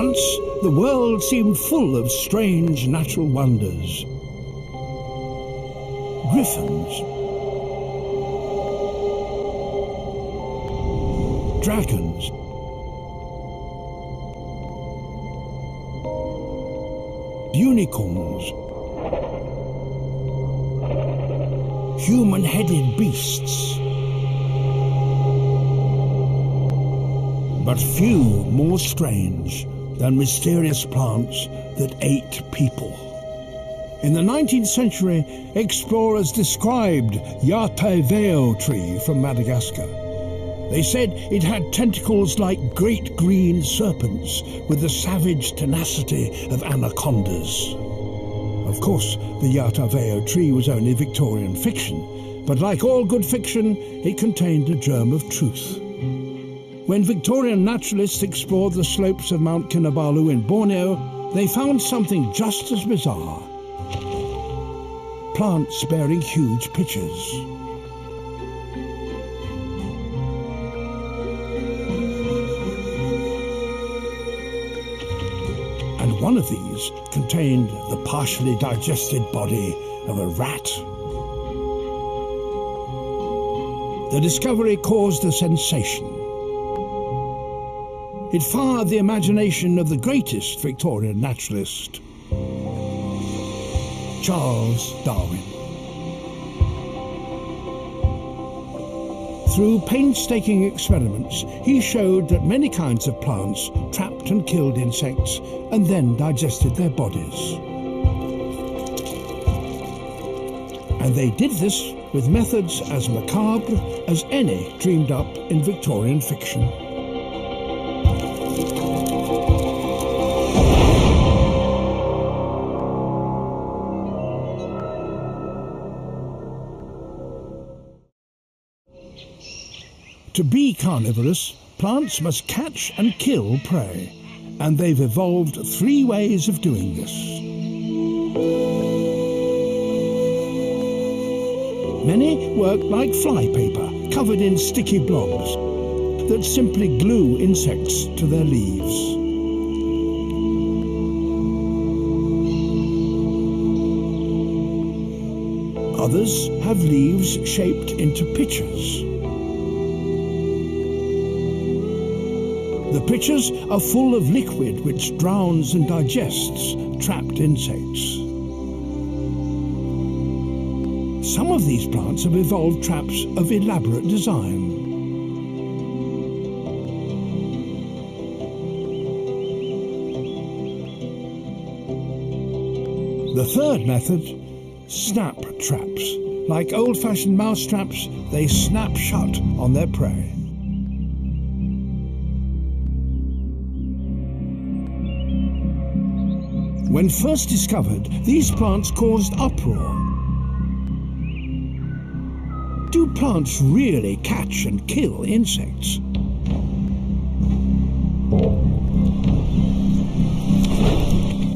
Once, the world seemed full of strange natural wonders. Griffins, dragons, unicorns, human-headed beasts. But few more strange than mysterious plants that ate people. In the 19th century, explorers described Yataveo tree from Madagascar. They said it had tentacles like great green serpents with the savage tenacity of anacondas. Of course, the Yataveo tree was only Victorian fiction, but like all good fiction, it contained a germ of truth. When Victorian naturalists explored the slopes of Mount Kinabalu in Borneo, they found something just as bizarre. Plants bearing huge pitchers. And one of these contained the partially digested body of a rat. The discovery caused a sensation. It fired the imagination of the greatest Victorian naturalist, Charles Darwin. Through painstaking experiments, he showed that many kinds of plants trapped and killed insects and then digested their bodies. And they did this with methods as macabre as any dreamed up in Victorian fiction. To be carnivorous, plants must catch and kill prey, and they've evolved 3 ways of doing this. Many work like flypaper, covered in sticky blobs that simply glue insects to their leaves. Others have leaves shaped into pitchers. The pitchers are full of liquid which drowns and digests trapped insects. Some of these plants have evolved traps of elaborate design. The third method, snap traps. Like old-fashioned mouse traps, they snap shut on their prey. When first discovered, these plants caused uproar. Do plants really catch and kill insects?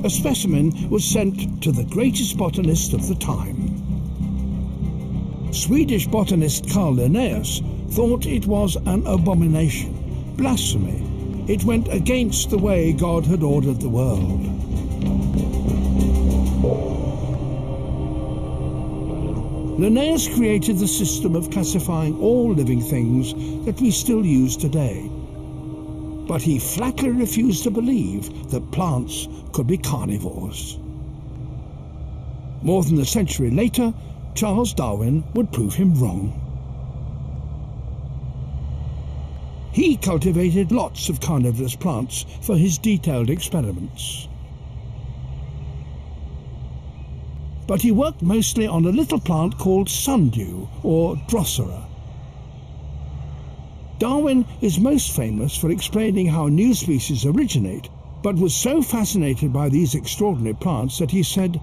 A specimen was sent to the greatest botanist of the time. Swedish botanist Carl Linnaeus thought it was an abomination, blasphemy. It went against the way God had ordered the world. Linnaeus created the system of classifying all living things that we still use today. But he flatly refused to believe that plants could be carnivores. More than a century later, Charles Darwin would prove him wrong. He cultivated lots of carnivorous plants for his detailed experiments. But he worked mostly on a little plant called sundew, or Drosera. Darwin is most famous for explaining how new species originate, but was so fascinated by these extraordinary plants that he said,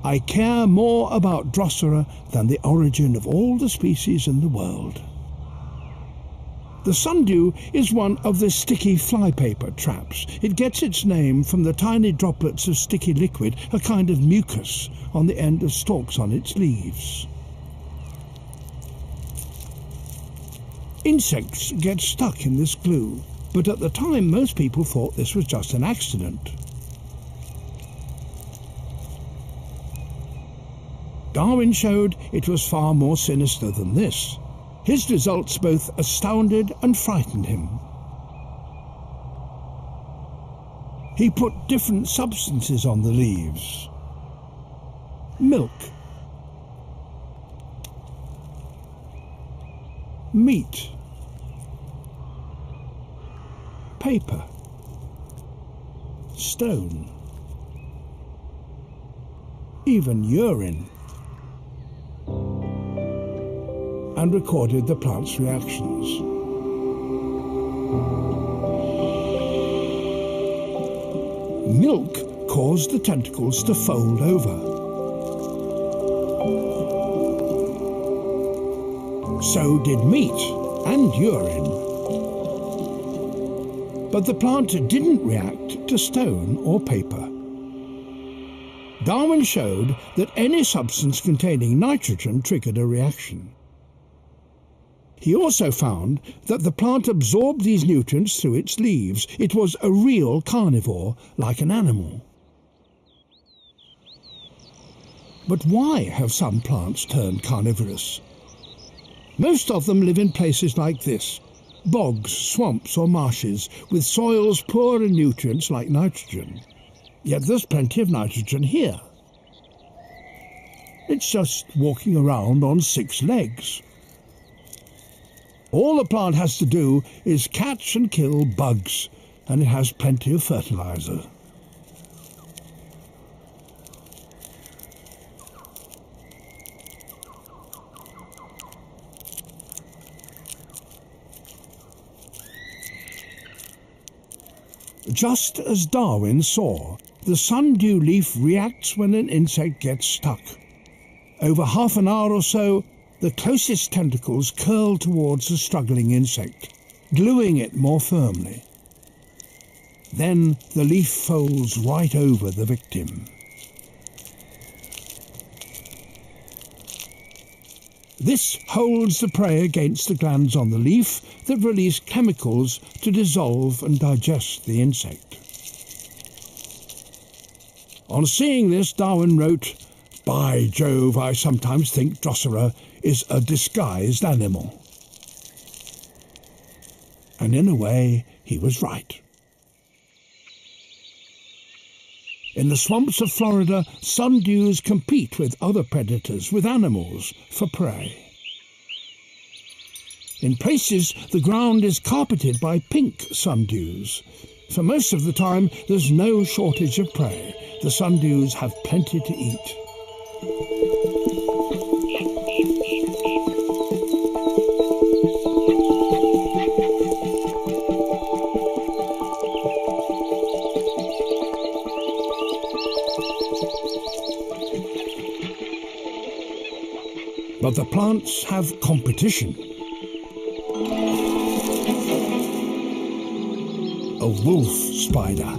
"I care more about Drosera than the origin of all the species in the world." The sundew is one of the sticky flypaper traps. It gets its name from the tiny droplets of sticky liquid, a kind of mucus, on the end of stalks on its leaves. Insects get stuck in this glue. but at the time most people thought this was just an accident. Darwin showed it was far more sinister than this. His results both astounded and frightened him. He put different substances on the leaves. Milk, meat, paper, stone, even urine, and recorded the plant's reactions. Milk caused the tentacles to fold over. So did meat and urine. But the plant didn't react to stone or paper. Darwin showed that any substance containing nitrogen triggered a reaction. He also found that the plant absorbed these nutrients through its leaves. It was a real carnivore, like an animal. But why have some plants turned carnivorous? Most of them live in places like this: bogs, swamps or marshes, with soils poor in nutrients like nitrogen. Yet there's plenty of nitrogen here. It's just walking around on 6 legs. All the plant has to do is catch and kill bugs, and it has plenty of fertilizer. Just as Darwin saw, the sundew leaf reacts when an insect gets stuck. Over half an hour or so, the closest tentacles curl towards the struggling insect, gluing it more firmly. Then the leaf folds right over the victim. This holds the prey against the glands on the leaf that release chemicals to dissolve and digest the insect. On seeing this, Darwin wrote, "By Jove, I sometimes think Drosera is a disguised animal." And in a way, he was right. In the swamps of Florida, sundews compete with other predators, with animals, for prey. In places, the ground is carpeted by pink sundews. For most of the time, there's no shortage of prey. The sundews have plenty to eat. But the plants have competition. A wolf spider.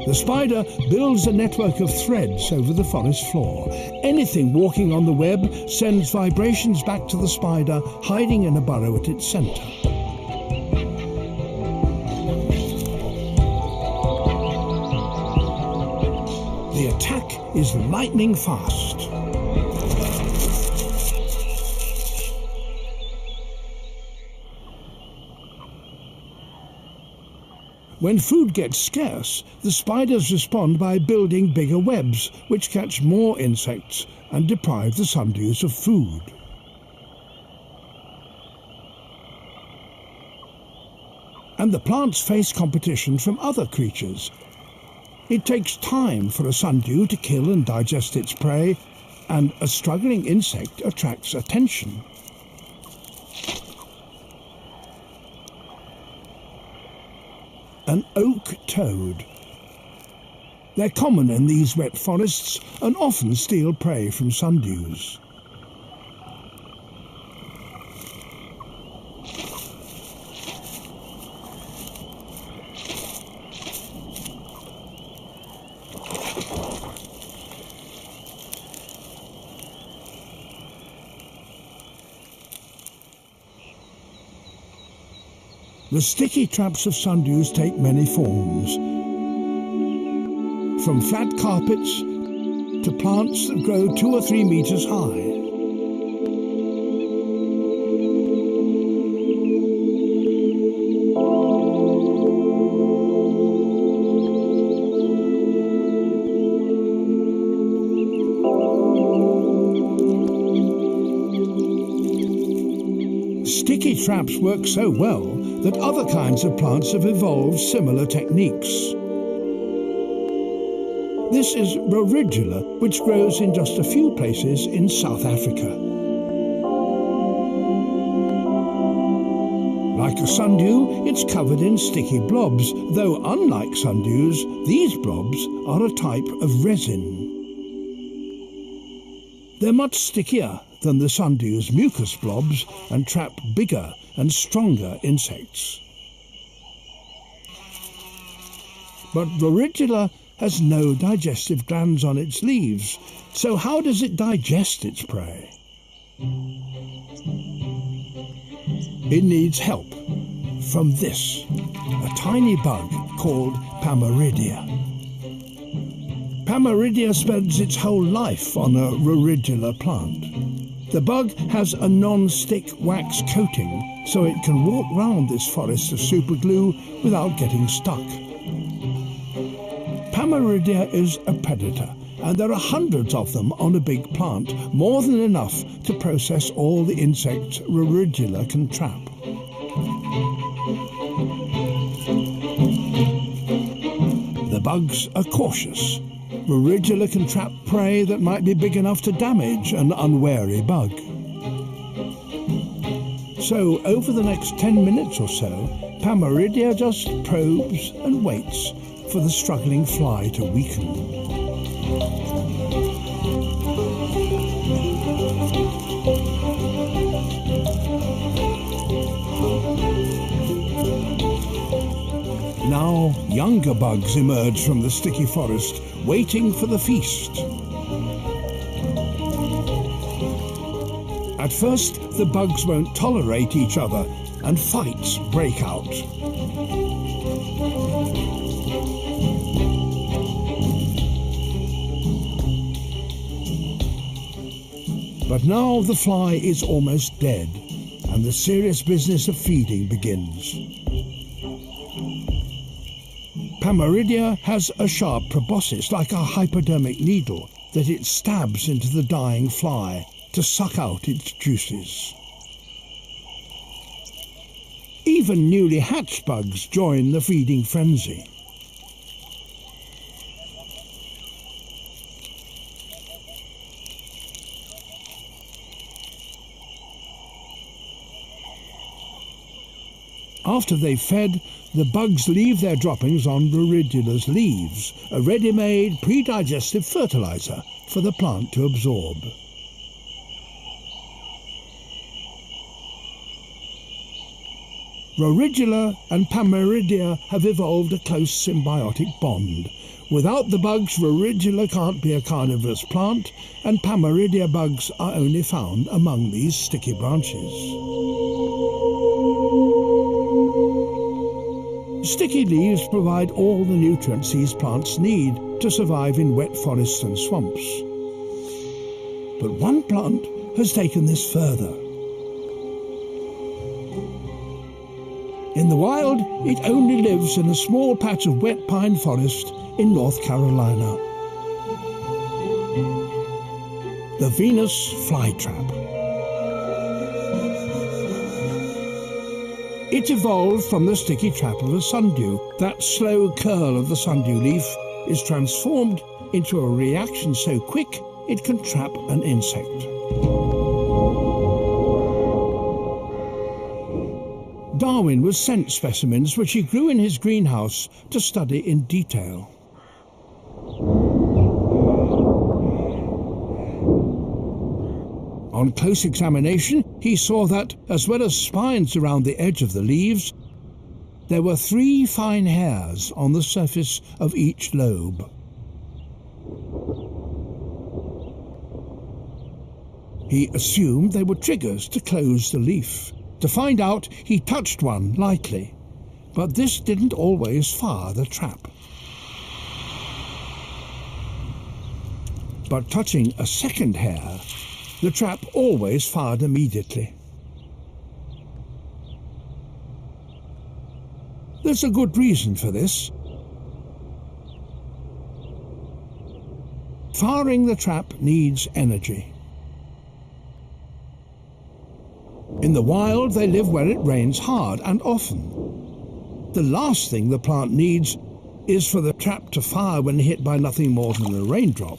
The spider builds a network of threads over the forest floor. Anything walking on the web sends vibrations back to the spider, hiding in a burrow at its center. The attack is lightning fast. When food gets scarce, the spiders respond by building bigger webs, which catch more insects and deprive the sundews of food. And the plants face competition from other creatures. It takes time for a sundew to kill and digest its prey, and a struggling insect attracts attention. An oak toad. They're common in these wet forests and often steal prey from sundews. The sticky traps of sundews take many forms, from flat carpets to plants that grow 2 or 3 meters high. Sticky traps work so well that other kinds of plants have evolved similar techniques. This is Rorigula, which grows in just a few places in South Africa. Like a sundew, it's covered in sticky blobs, though unlike sundews, these blobs are a type of resin. They're much stickier than the sundew's mucus blobs and trap bigger and stronger insects. But Rorigula has no digestive glands on its leaves, so how does it digest its prey? It needs help from this, a tiny bug called Pamaridia. Pamaridia spends its whole life on a Rorigula plant. The bug has a non-stick wax coating, so it can walk round this forest of superglue without getting stuck. Pamaridia is a predator, and there are hundreds of them on a big plant, more than enough to process all the insects Rorigula can trap. The bugs are cautious. Rorigula can trap prey that might be big enough to damage an unwary bug. So, over the next 10 minutes or so, Pamaridia just probes and waits for the struggling fly to weaken. Now, younger bugs emerge from the sticky forest, waiting for the feast. At first, the bugs won't tolerate each other, and fights break out. But now the fly is almost dead, and the serious business of feeding begins. Pamaridia has a sharp proboscis, like a hypodermic needle, that it stabs into the dying fly to suck out its juices. Even newly hatched bugs join the feeding frenzy. After they've fed, the bugs leave their droppings on Rorigula's leaves, a ready-made, pre-digestive fertilizer for the plant to absorb. Rorigula and Pamaridia have evolved a close symbiotic bond. Without the bugs, Rorigula can't be a carnivorous plant, and Pamaridia bugs are only found among these sticky branches. Sticky leaves provide all the nutrients these plants need to survive in wet forests and swamps. But one plant has taken this further. In the wild, it only lives in a small patch of wet pine forest in North Carolina. The Venus flytrap. It evolved from the sticky trap of a sundew. That slow curl of the sundew leaf is transformed into a reaction so quick it can trap an insect. Darwin was sent specimens which he grew in his greenhouse to study in detail. On close examination, he saw that, as well as spines around the edge of the leaves, there were 3 fine hairs on the surface of each lobe. He assumed they were triggers to close the leaf. To find out, he touched one lightly. But this didn't always fire the trap. But touching a second hare, the trap always fired immediately. There's a good reason for this. Firing the trap needs energy. In the wild, they live where it rains hard and often. The last thing the plant needs is for the trap to fire when hit by nothing more than a raindrop.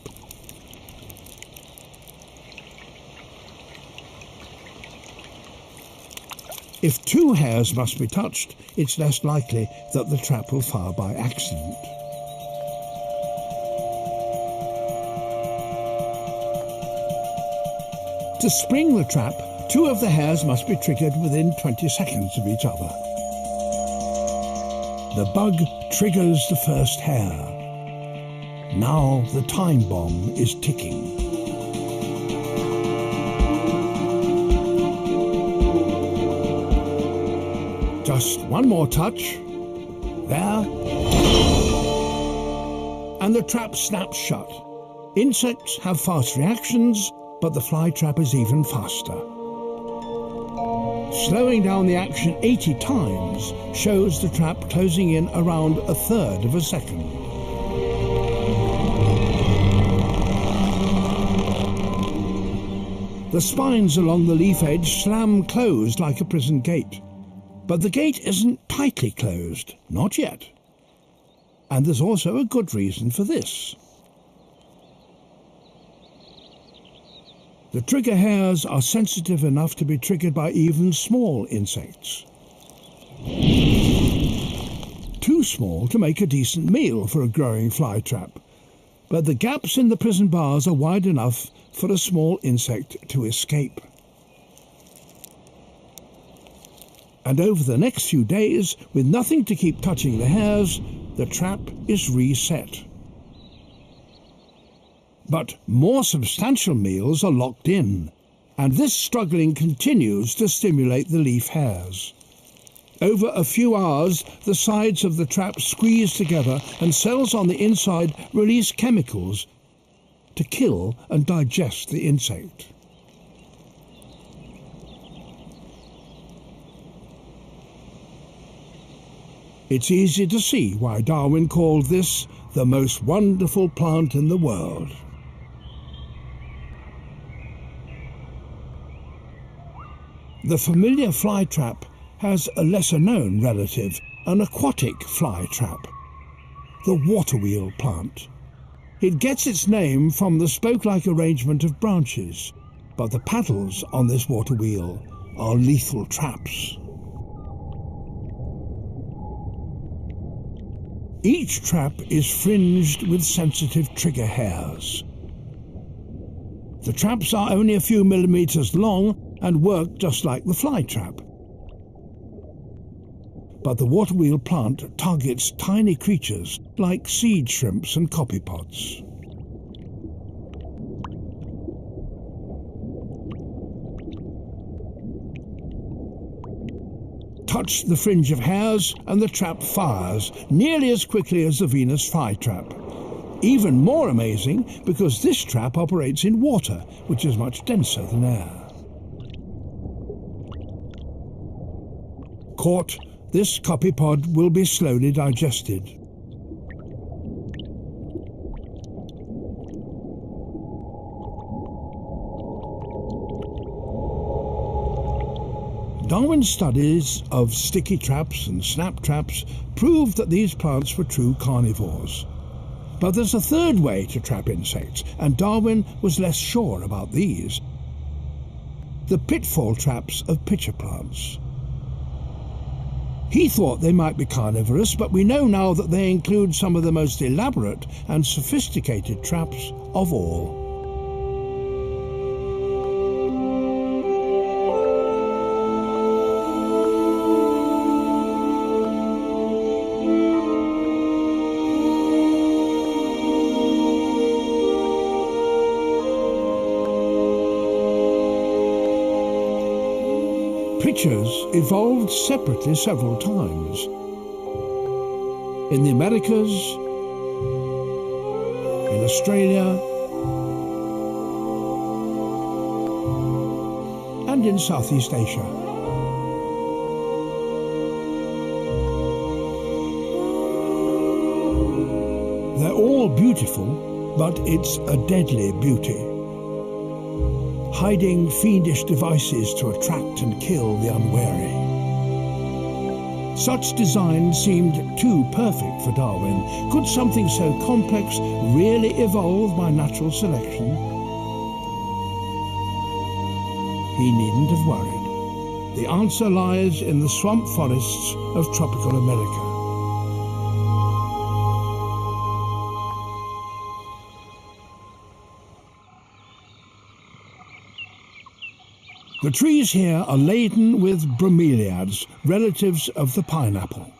If two hares must be touched, it's less likely that the trap will fire by accident. To spring the trap, two of the hares must be triggered within 20 seconds of each other. The bug triggers the first hare. Now the time bomb is ticking. Just one more touch. There. And the trap snaps shut. Insects have fast reactions, but the fly trap is even faster. Slowing down the action 80 times shows the trap closing in around a third of a second. The spines along the leaf edge slam closed like a prison gate. But the gate isn't tightly closed, not yet. And there's also a good reason for this. The trigger hares are sensitive enough to be triggered by even small insects. Too small to make a decent meal for a growing fly trap, but the gaps in the prison bars are wide enough for a small insect to escape. And over the next few days, with nothing to keep touching the hares, the trap is reset. But more substantial meals are locked in, and this struggling continues to stimulate the leaf hares. Over a few hours, the sides of the trap squeeze together and cells on the inside release chemicals to kill and digest the insect. It's easy to see why Darwin called this the most wonderful plant in the world. The familiar fly trap has a lesser-known relative, an aquatic fly trap, the waterwheel plant. It gets its name from the spoke-like arrangement of branches, but the paddles on this waterwheel are lethal traps. Each trap is fringed with sensitive trigger hairs. The traps are only a few millimeters long and work just like the fly trap. But the waterwheel plant targets tiny creatures like seed shrimps and copypods. Touch the fringe of hairs and the trap fires nearly as quickly as the Venus flytrap. Even more amazing because this trap operates in water, which is much denser than air. Caught, this copypod will be slowly digested. Darwin's studies of sticky traps and snap traps proved that these plants were true carnivores. But there's a third way to trap insects, and Darwin was less sure about these. The pitfall traps of pitcher plants. He thought they might be carnivorous, but we know now that they include some of the most elaborate and sophisticated traps of all. Pitchers evolved separately several times. in the Americas, in Australia, and in Southeast Asia. They're all beautiful, but it's a deadly beauty, hiding fiendish devices to attract and kill the unwary. Such design seemed too perfect for Darwin. Could something so complex really evolve by natural selection? He needn't have worried. The answer lies in the swamp forests of tropical America. The trees here are laden with bromeliads, relatives of the pineapple.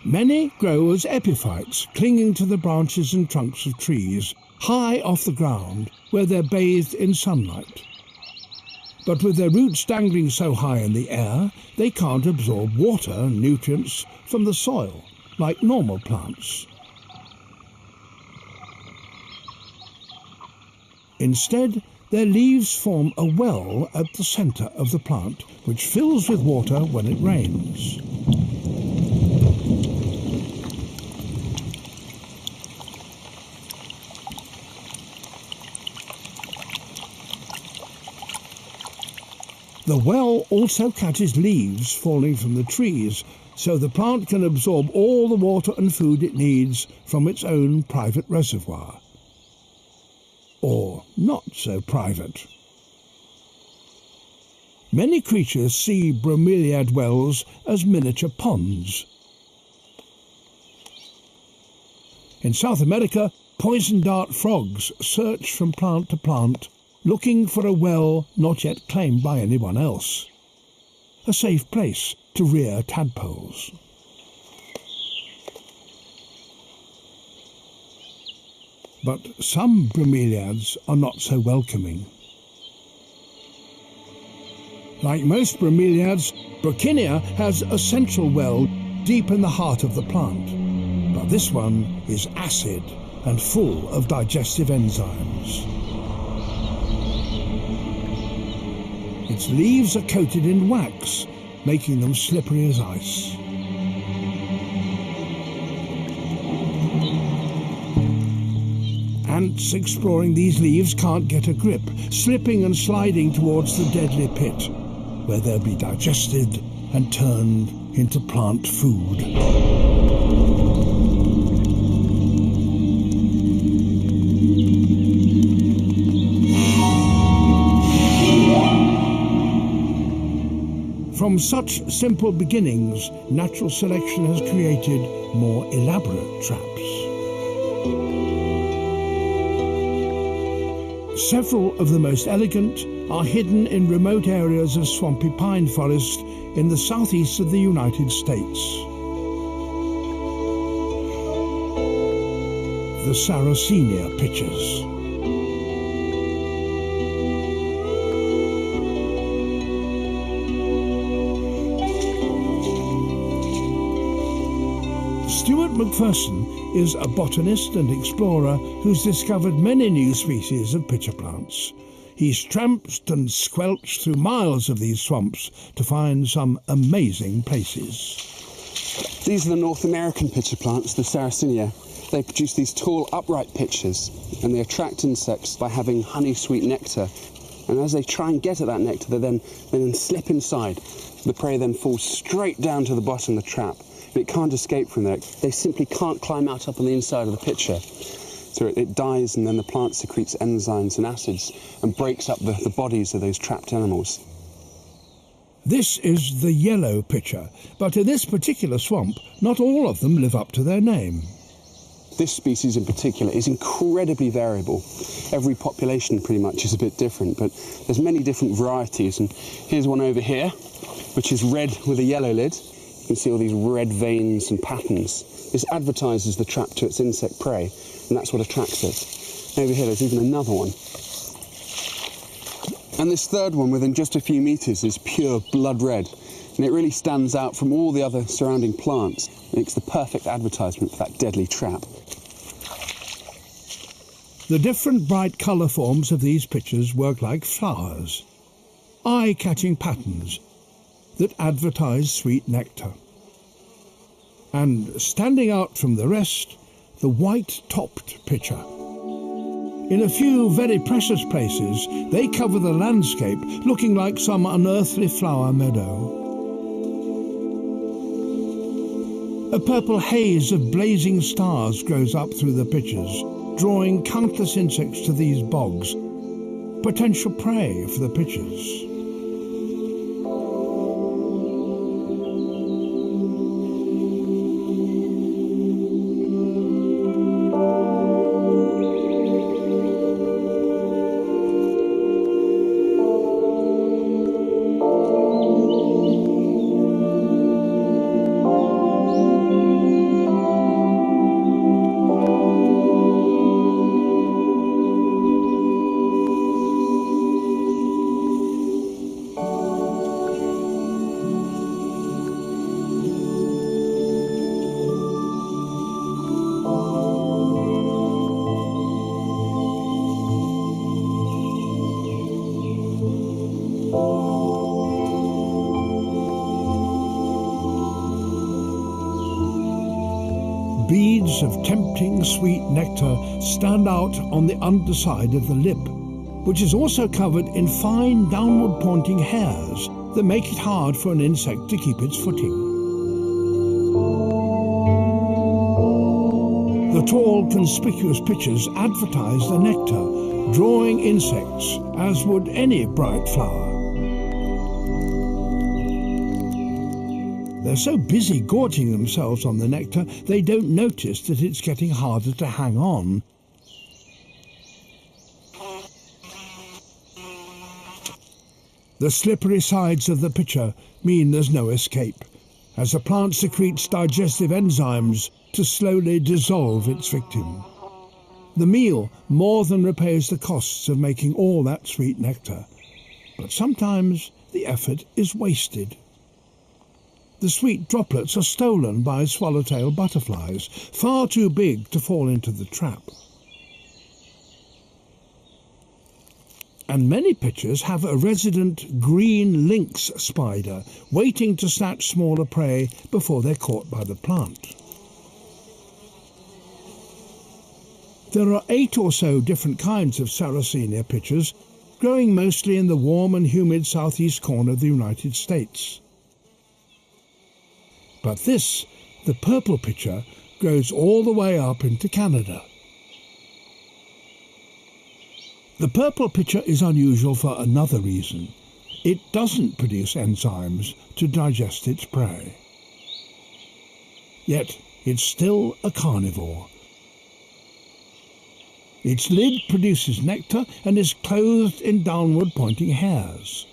Many grow as epiphytes, clinging to the branches and trunks of trees, high off the ground, where they're bathed in sunlight. But with their roots dangling so high in the air, they can't absorb water and nutrients from the soil, like normal plants. Instead, their leaves form a well at the centre of the plant, which fills with water when it rains. The well also catches leaves falling from the trees, so the plant can absorb all the water and food it needs from its own private reservoir. Or not so private. Many creatures see bromeliad wells as miniature ponds. In South America, poison dart frogs search from plant to plant, looking for a well not yet claimed by anyone else. A safe place to rear tadpoles. But some bromeliads are not so welcoming. Like most bromeliads, Brocchinia has a central well deep in the heart of the plant. But this one is acid and full of digestive enzymes. Its leaves are coated in wax, making them slippery as ice. Ants exploring these leaves can't get a grip, slipping and sliding towards the deadly pit, where they'll be digested and turned into plant food. From such simple beginnings, natural selection has created more elaborate traps. Several of the most elegant are hidden in remote areas of swampy pine forest in the southeast of the United States. The Sarracenia pitchers. Stuart McPherson is a botanist and explorer who's discovered many new species of pitcher plants. He's tramped and squelched through miles of these swamps to find some amazing places. These are the North American pitcher plants, the Sarracenia. They produce these tall, upright pitchers, and they attract insects by having honey-sweet nectar. And as they try and get at that nectar, they then slip inside. The prey then falls straight down to the bottom of the trap. It can't escape from there. They simply can't climb out up on the inside of the pitcher. So it dies, and then the plant secretes enzymes and acids and breaks up the bodies of those trapped animals. This is the yellow pitcher, but in this particular swamp, not all of them live up to their name. This species in particular is incredibly variable. Every population pretty much is a bit different, but there's many different varieties. And here's one over here, which is red with a yellow lid. You can see all these red veins and patterns. This advertises the trap to its insect prey, and that's what attracts it. Over here, there's even another one. And this third one, within just a few meters, is pure blood red. and it really stands out from all the other surrounding plants. It makes the perfect advertisement for that deadly trap. The different bright colour forms of these pitchers work like flowers, eye-catching patterns that advertise sweet nectar. And standing out from the rest, the white-topped pitcher. In a few very precious places, they cover the landscape, looking like some unearthly flower meadow. A purple haze of blazing stars grows up through the pitchers, drawing countless insects to these bogs, potential prey for the pitchers. Beads of tempting sweet nectar stand out on the underside of the lip, which is also covered in fine downward pointing hairs that make it hard for an insect to keep its footing. The tall, conspicuous pitchers advertise the nectar, drawing insects as would any bright flower. They're so busy gorging themselves on the nectar, they don't notice that it's getting harder to hang on. The slippery sides of the pitcher mean there's no escape, as the plant secretes digestive enzymes to slowly dissolve its victim. The meal more than repays the costs of making all that sweet nectar, but sometimes the effort is wasted. The sweet droplets are stolen by swallowtail butterflies, far too big to fall into the trap. And many pitchers have a resident green lynx spider waiting to snatch smaller prey before they're caught by the plant. There are 8 or so different kinds of Sarracenia pitchers, growing mostly in the warm and humid southeast corner of the United States. But this, the purple pitcher, grows all the way up into Canada. The purple pitcher is unusual for another reason. It doesn't produce enzymes to digest its prey. Yet it's still a carnivore. Its lid produces nectar and is clothed in downward pointing hairs.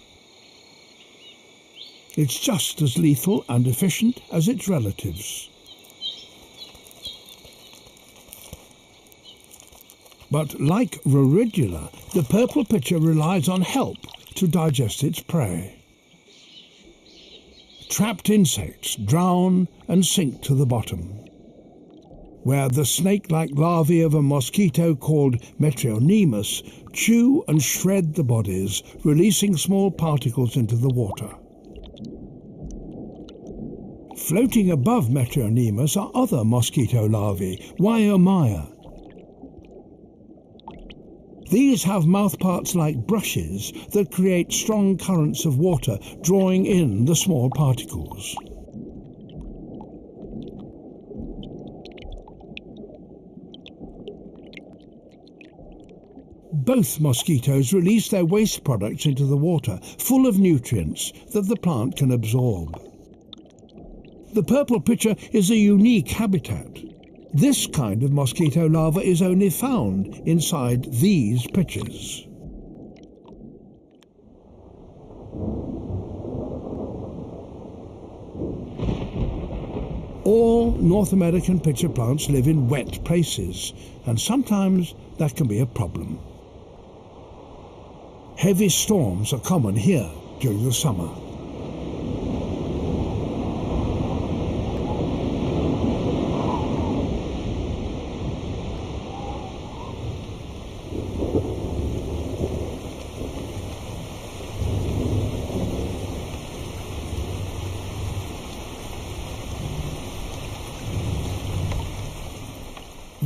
It's just as lethal and efficient as its relatives. But like Roridula, the purple pitcher relies on help to digest its prey. Trapped insects drown and sink to the bottom, where the snake-like larvae of a mosquito called Metrionemus chew and shred the bodies, releasing small particles into the water. Floating above Metrionemus are other mosquito larvae, Wyomia. These have mouthparts like brushes that create strong currents of water, drawing in the small particles. Both mosquitoes release their waste products into the water, full of nutrients that the plant can absorb. The purple pitcher is a unique habitat. This kind of mosquito larva is only found inside these pitchers. All North American pitcher plants live in wet places, and sometimes that can be a problem. Heavy storms are common here during the summer.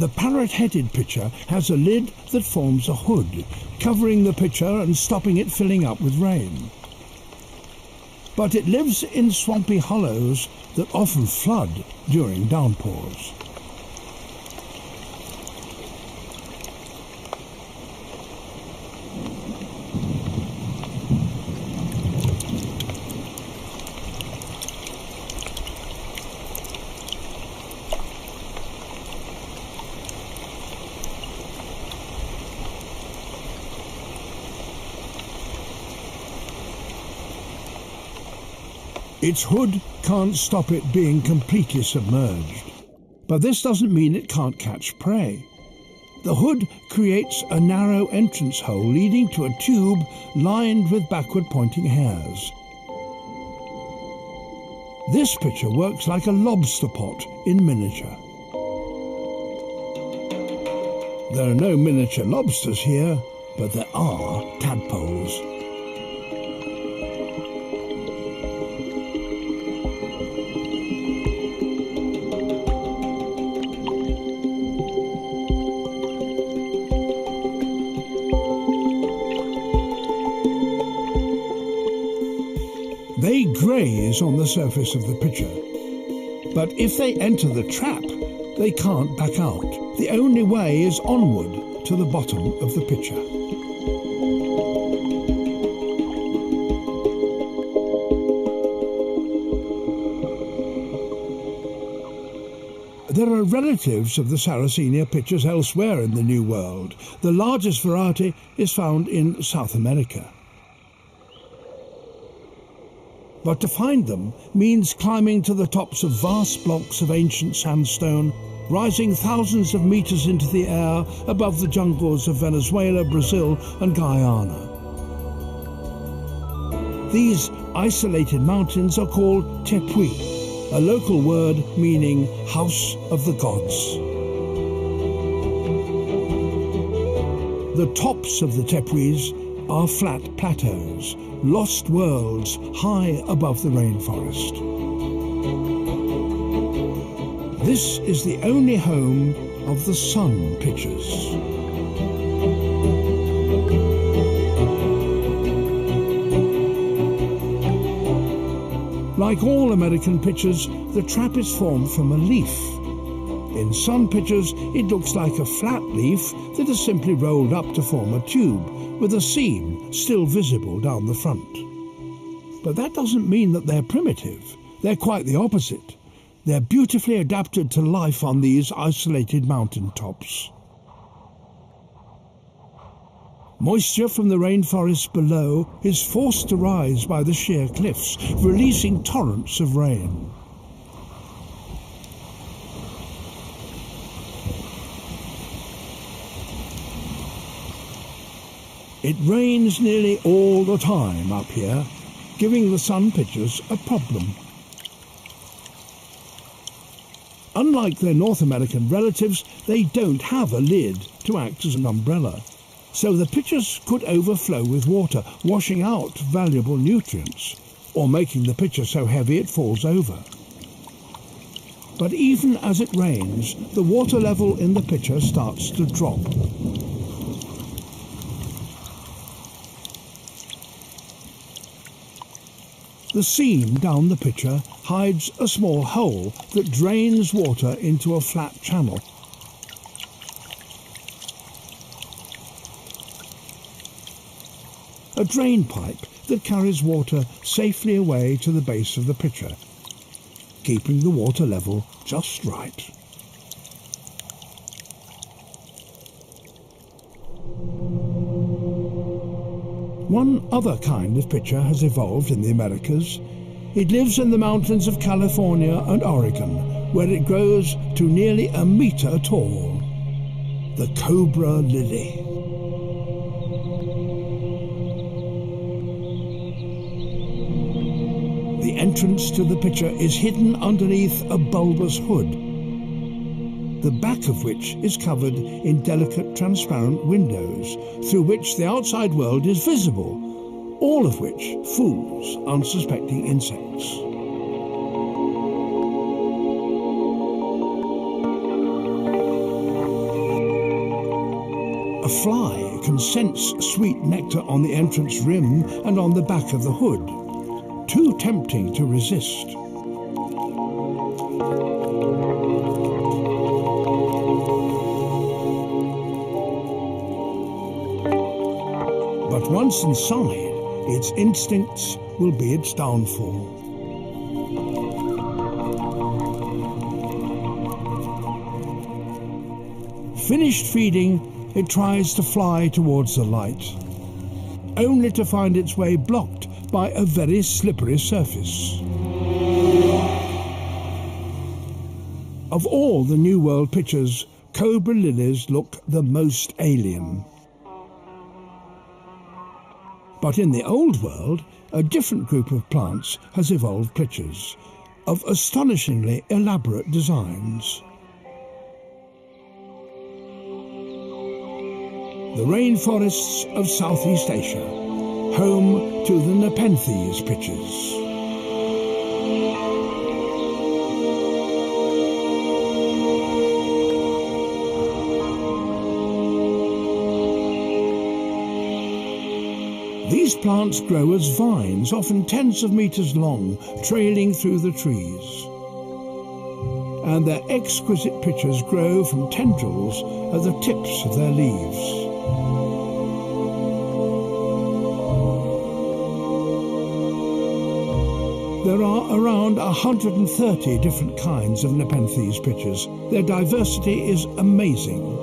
The parrot-headed pitcher has a lid that forms a hood, covering the pitcher and stopping it filling up with rain. But it lives in swampy hollows that often flood during downpours. Its hood can't stop it being completely submerged, but this doesn't mean it can't catch prey. The hood creates a narrow entrance hole leading to a tube lined with backward-pointing hairs. This pitcher works like a lobster pot in miniature. There are no miniature lobsters here, but there are tadpoles. They graze on the surface of the pitcher, but if they enter the trap, they can't back out. The only way is onward to the bottom of the pitcher. There are relatives of the Sarracenia pitchers elsewhere in the New World. The largest variety is found in South America. But to find them means climbing to the tops of vast blocks of ancient sandstone, rising thousands of meters into the air above the jungles of Venezuela, Brazil and Guyana. These isolated mountains are called tepuy, a local word meaning house of the gods. The tops of the tepuys are flat plateaus, lost worlds high above the rainforest. This is the only home of the sun pitchers. Like all American pitchers, the trap is formed from a leaf. In sun pitchers, it looks like a flat leaf that is simply rolled up to form a tube, with a seam still visible down the front. But that doesn't mean that they're primitive. They're quite the opposite. They're beautifully adapted to life on these isolated mountain tops. Moisture from the rainforest below is forced to rise by the sheer cliffs, releasing torrents of rain. It rains nearly all the time up here, giving the sun pitchers a problem. Unlike their North American relatives, they don't have a lid to act as an umbrella, so the pitchers could overflow with water, washing out valuable nutrients, or making the pitcher so heavy it falls over. But even as it rains, the water level in the pitcher starts to drop. The seam down the pitcher hides a small hole that drains water into a flat channel. A drain pipe that carries water safely away to the base of the pitcher, keeping the water level just right. One other kind of pitcher has evolved in the Americas. It lives in the mountains of California and Oregon, where it grows to nearly a meter tall. The cobra lily. The entrance to the pitcher is hidden underneath a bulbous hood, the back of which is covered in delicate transparent windows, through which the outside world is visible, all of which fools unsuspecting insects. A fly can sense sweet nectar on the entrance rim and on the back of the hood. Too tempting to resist. But once inside, its instincts will be its downfall. Finished feeding, it tries to fly towards the light, only to find its way blocked by a very slippery surface. Of all the New World pitchers, cobra lilies look the most alien. But in the Old World, a different group of plants has evolved pitchers, of astonishingly elaborate designs. The rainforests of Southeast Asia, home to the Nepenthes pitchers. These plants grow as vines, often tens of meters long, trailing through the trees. And their exquisite pitchers grow from tendrils at the tips of their leaves. There are around 130 different kinds of Nepenthes pitchers. Their diversity is amazing.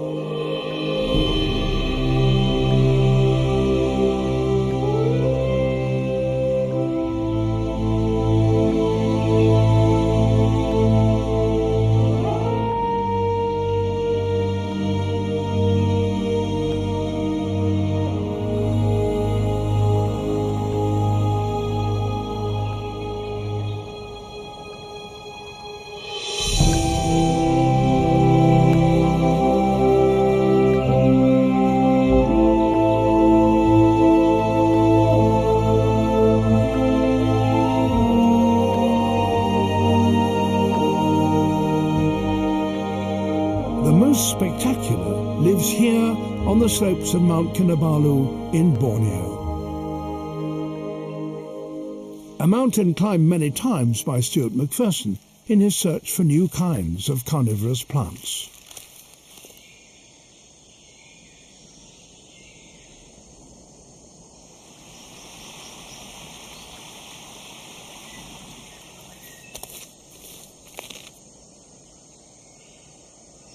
Spectacular lives here on the slopes of Mount Kinabalu in Borneo. A mountain climbed many times by Stuart Macpherson in his search for new kinds of carnivorous plants.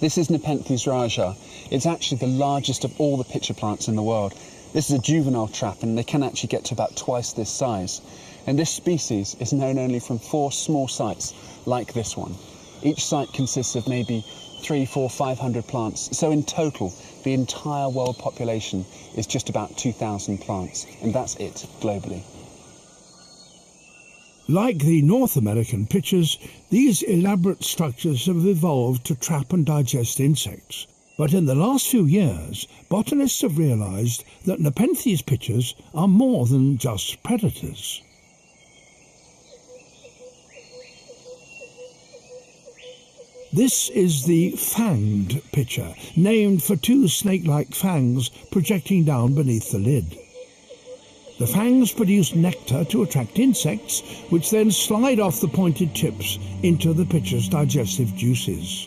This is Nepenthes raja. It's actually the largest of all the pitcher plants in the world. This is a juvenile trap and they can actually get to about twice this size. And this species is known only from 4 small sites like this one. Each site consists of maybe 300, 400, 500 plants. So in total, the entire world population is just about 2,000 plants. And that's it globally. Like the North American pitchers, these elaborate structures have evolved to trap and digest insects. But in the last few years, botanists have realized that Nepenthes pitchers are more than just predators. This is the fanged pitcher, named for 2 snake-like fangs projecting down beneath the lid. The fangs produce nectar to attract insects, which then slide off the pointed tips into the pitcher's digestive juices.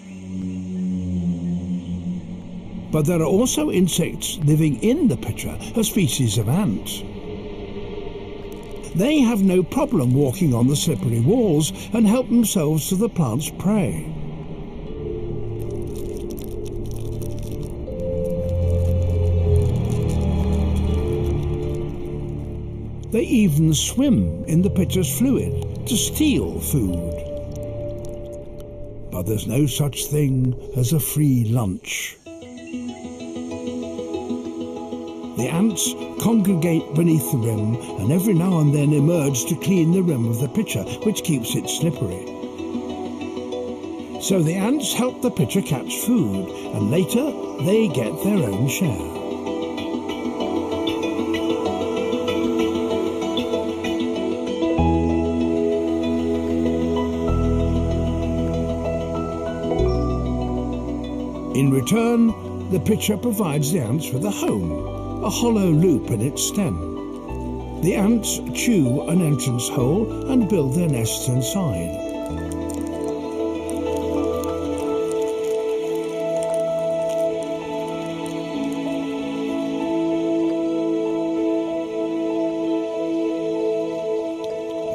But there are also insects living in the pitcher, a species of ant. They have no problem walking on the slippery walls and help themselves to the plant's prey. They even swim in the pitcher's fluid to steal food. But there's no such thing as a free lunch. The ants congregate beneath the rim and every now and then emerge to clean the rim of the pitcher, which keeps it slippery. So the ants help the pitcher catch food, and later they get their own share. In return, the pitcher provides the ants with a home, a hollow loop in its stem. The ants chew an entrance hole and build their nests inside.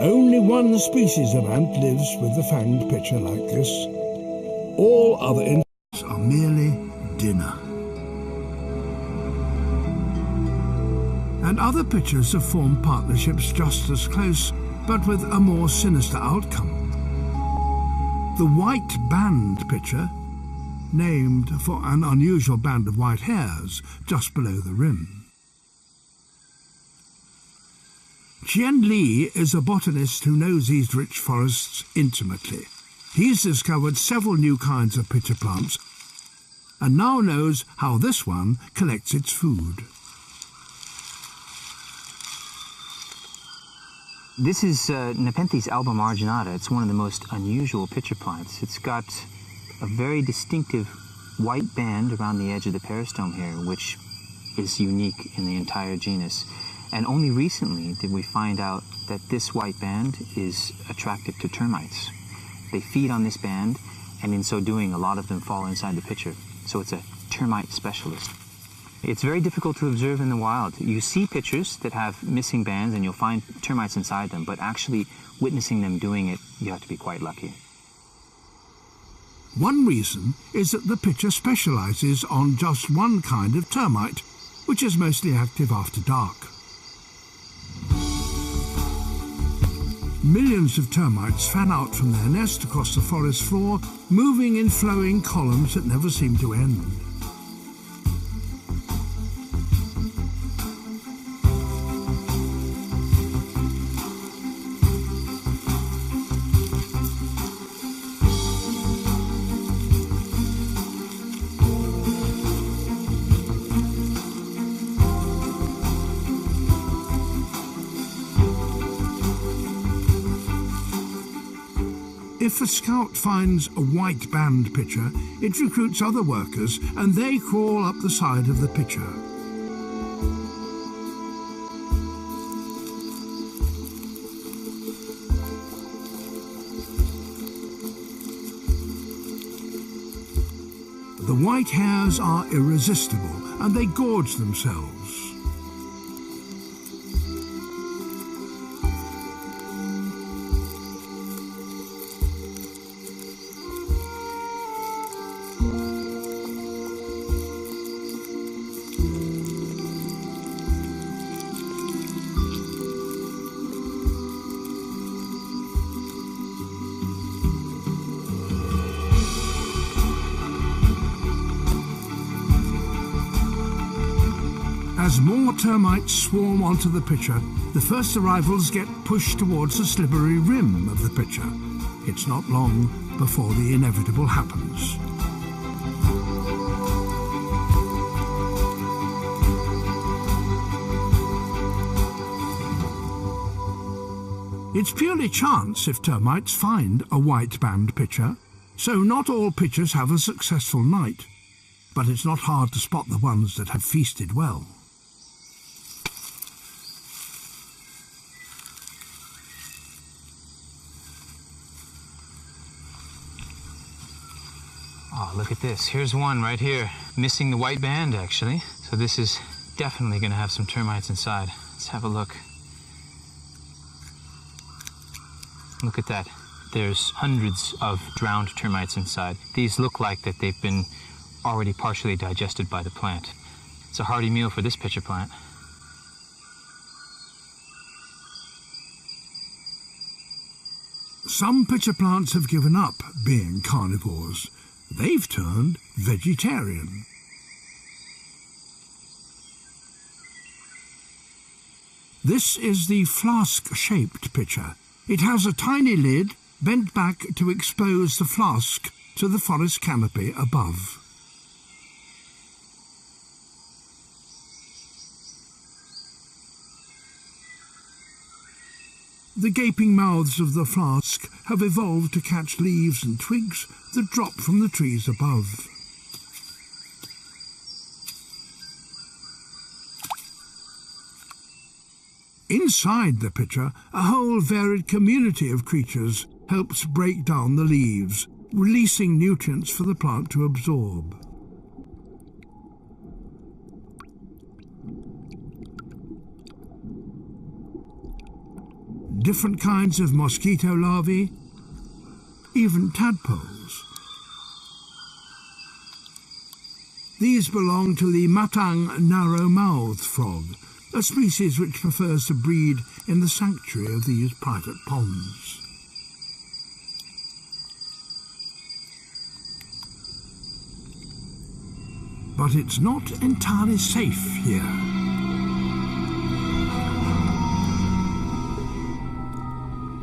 Only one species of ant lives with the fanged pitcher like this. All other insects are merely dinner. And other pitchers have formed partnerships just as close, but with a more sinister outcome. The white-band pitcher, named for an unusual band of white hairs just below the rim. Chien Li is a botanist who knows these rich forests intimately. He's discovered several new kinds of pitcher plants and now knows how this one collects its food. This is Nepenthes alba marginata. It's one of the most unusual pitcher plants. It's got a very distinctive white band around the edge of the peristome here, which is unique in the entire genus. And only recently did we find out that this white band is attractive to termites. They feed on this band, and in so doing, a lot of them fall inside the pitcher. So it's a termite specialist. It's very difficult to observe in the wild. You see pitchers that have missing bands, and you'll find termites inside them, but actually witnessing them doing it, you have to be quite lucky. One reason is that the pitcher specializes on just one kind of termite, which is mostly active after dark. Millions of termites fan out from their nest across the forest floor, moving in flowing columns that never seem to end. If a scout finds a white band pitcher, it recruits other workers and they crawl up the side of the pitcher. The white hairs are irresistible and they gorge themselves. As more termites swarm onto the pitcher, the first arrivals get pushed towards the slippery rim of the pitcher. It's not long before the inevitable happens. It's purely chance if termites find a white band pitcher, so not all pitchers have a successful night, but it's not hard to spot the ones that have feasted well. Oh, look at this. Here's one right here, missing the white band, actually. So this is definitely going to have some termites inside. Let's have a look. Look at that. There's hundreds of drowned termites inside. These look like that they've been already partially digested by the plant. It's a hearty meal for this pitcher plant. Some pitcher plants have given up being carnivores. They've turned vegetarian. This is the flask-shaped pitcher. It has a tiny lid bent back to expose the flask to the forest canopy above. The gaping mouths of the flask have evolved to catch leaves and twigs that drop from the trees above. Inside the pitcher, a whole varied community of creatures helps break down the leaves, releasing nutrients for the plant to absorb. Different kinds of mosquito larvae, even tadpoles. These belong to the Matang narrow-mouthed frog, a species which prefers to breed in the sanctuary of these private ponds. But it's not entirely safe here.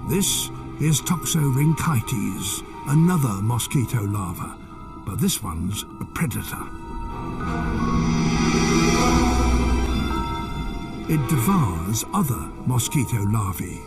This is Toxorhynchites, another mosquito larva, but this one's a predator. It devours other mosquito larvae.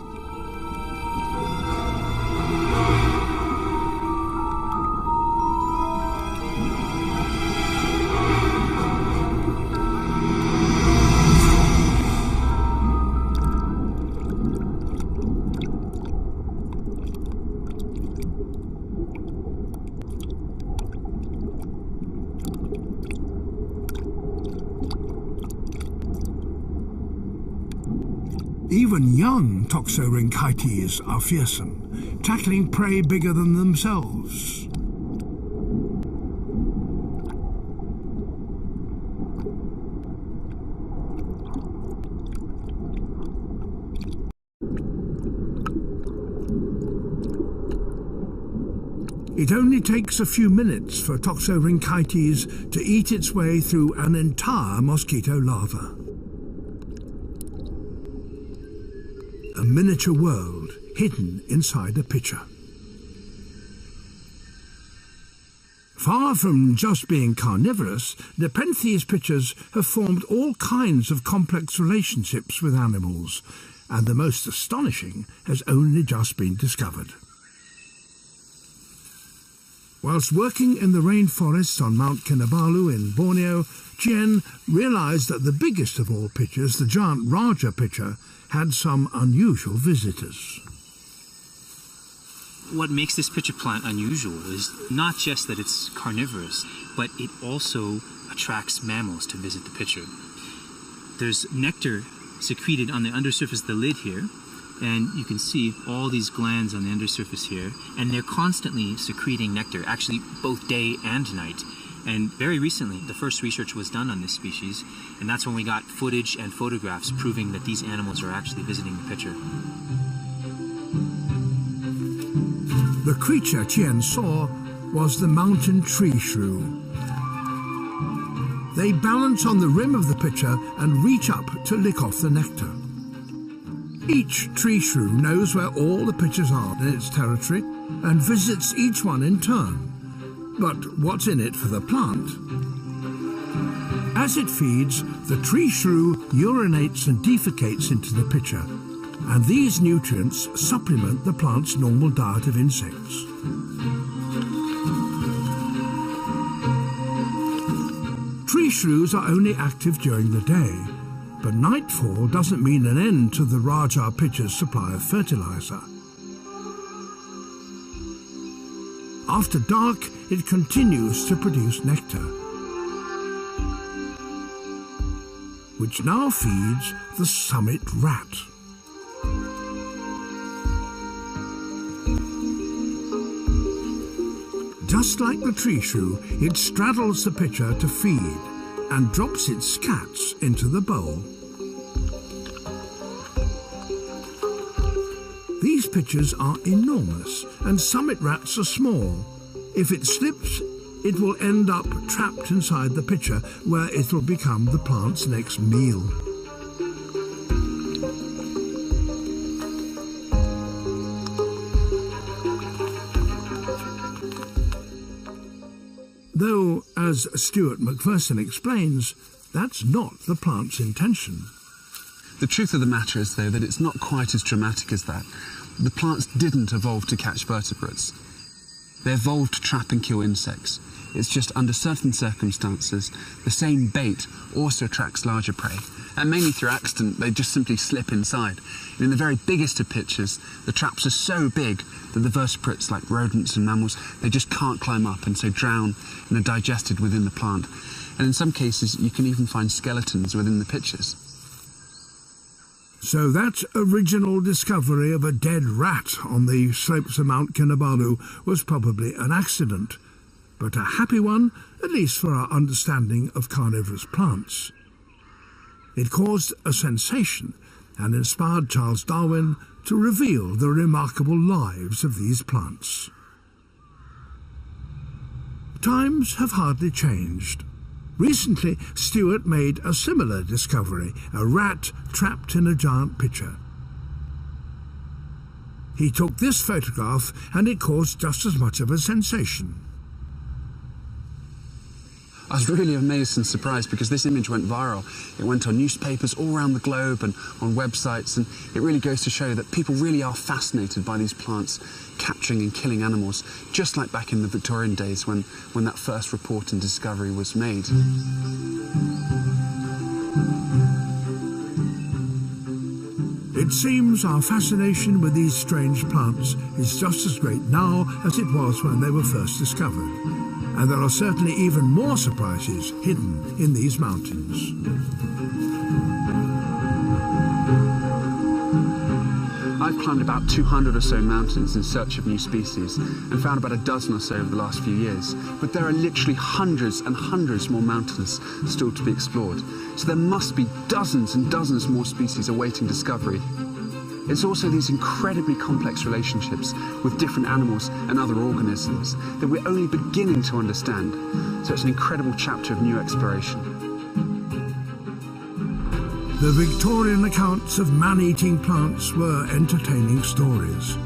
Even young Toxorhynchites are fearsome, tackling prey bigger than themselves. It only takes a few minutes for Toxorhynchites to eat its way through an entire mosquito larva. A miniature world hidden inside a pitcher. Far from just being carnivorous, Nepenthes pitchers have formed all kinds of complex relationships with animals, and the most astonishing has only just been discovered. Whilst working in the rainforests on Mount Kinabalu in Borneo, Chien realised that the biggest of all pitchers, the giant Raja pitcher, had some unusual visitors. What makes this pitcher plant unusual is not just that it's carnivorous, but it also attracts mammals to visit the pitcher. There's nectar secreted on the undersurface of the lid here, and you can see all these glands on the undersurface here, and they're constantly secreting nectar, actually both day and night. And very recently, the first research was done on this species, and that's when we got footage and photographs proving that these animals are actually visiting the pitcher. The creature Chien saw was the mountain tree shrew. They balance on the rim of the pitcher and reach up to lick off the nectar. Each tree shrew knows where all the pitchers are in its territory and visits each one in turn. But what's in it for the plant? As it feeds, the tree shrew urinates and defecates into the pitcher, and these nutrients supplement the plant's normal diet of insects. Tree shrews are only active during the day, but nightfall doesn't mean an end to the Raja pitcher's supply of fertilizer. After dark, it continues to produce nectar, which now feeds the summit rat. Just like the tree shrew, it straddles the pitcher to feed and drops its scats into the bowl. These pitchers are enormous, and summit rats are small. If it slips, it will end up trapped inside the pitcher, where it will become the plant's next meal. Though, as Stuart Macpherson explains, that's not the plant's intention. The truth of the matter is, though, that it's not quite as dramatic as that. The plants didn't evolve to catch vertebrates. They evolved to trap and kill insects. It's just under certain circumstances, the same bait also attracts larger prey. And mainly through accident, they just simply slip inside. And in the very biggest of pitchers, the traps are so big that the vertebrates, like rodents and mammals, they just can't climb up and so drown and are digested within the plant. And in some cases, you can even find skeletons within the pitchers. So that original discovery of a dead rat on the slopes of Mount Kinabalu was probably an accident, but a happy one, at least for our understanding of carnivorous plants. It caused a sensation and inspired Charles Darwin to reveal the remarkable lives of these plants. Times have hardly changed. Recently, Stewart made a similar discovery, a rat trapped in a giant pitcher. He took this photograph and it caused just as much of a sensation. I was really amazed and surprised because this image went viral. It went on newspapers all around the globe and on websites, and it really goes to show that people really are fascinated by these plants capturing and killing animals, just like back in the Victorian days when that first report and discovery was made. It seems our fascination with these strange plants is just as great now as it was when they were first discovered. And there are certainly even more surprises hidden in these mountains. I've climbed about 200 or so mountains in search of new species and found about a dozen or so over the last few years. But there are literally hundreds and hundreds more mountains still to be explored. So there must be dozens and dozens more species awaiting discovery. It's also these incredibly complex relationships with different animals and other organisms that we're only beginning to understand. So it's an incredible chapter of new exploration. The Victorian accounts of man-eating plants were entertaining stories.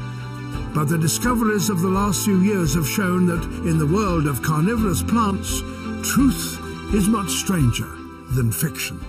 But the discoveries of the last few years have shown that in the world of carnivorous plants, truth is much stranger than fiction.